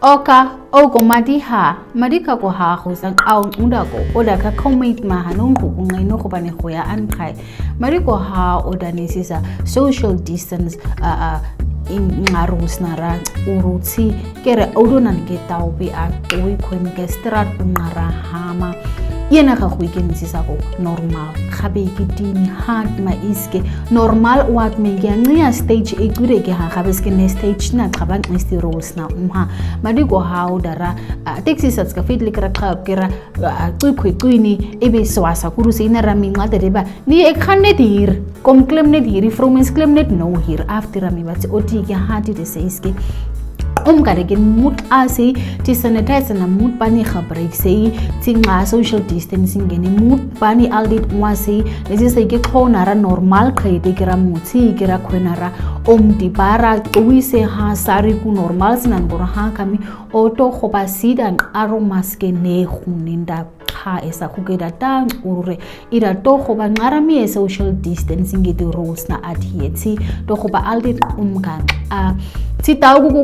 Oka oko madika ko ha go sang au unda ko oda ka comment ma hanong ko ngai no ko bane go ya ankai mariko ha oda nisisa social distance in ngarus nara uruti kere odonan ke taubi a oi kwen ke strat ngara hama yena ka go ikenisisa go normal gabe ke tini hard ma iske normal wat me ke nya stage e gure ke ha gabe ske ne stage na gaban nesti roles na madiko ha odara taxi sats ka fit likra kera kwini ebe swasa kuruse ina rami ngade reba ni e khanne dir kom klem net hier from is klem net no hier after rami wat oti ke hati de seiske kare gen mood asi ti sanitize na mood pani khabreak sei tinga social distancing geni mood pani aldit wasi lezi sei ke khona ra normal khayde kera muthi kera khwenara di bara tuise ha sari ku normal sinan gor ha kami auto khoba sidan aromas ke ne khuninda ha esa khukeda tang urure ira to khoba ngarami social distancing ge rules na adhieti to khoba aldit a ti tawugo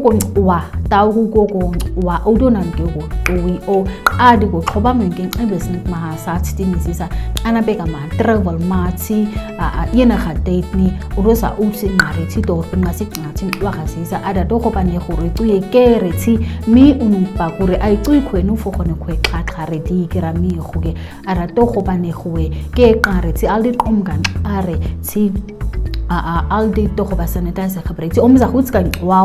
wa odonan ke go wi o adi go khoba mengen ebesin ma sa tinisisa anabeka ma travel mati yena ga date ni urosa utsi ngari ti dor ngasi ngati wa gasisa ada to khoba ne gore tuye kere ti mi unpa gore ai tui khwenu fo khone khwe khare di kira mi khoge ara to khoba ne khwe ke qare ti aldit are ti aldi to khoba sanitize khabre ti omza khutska wow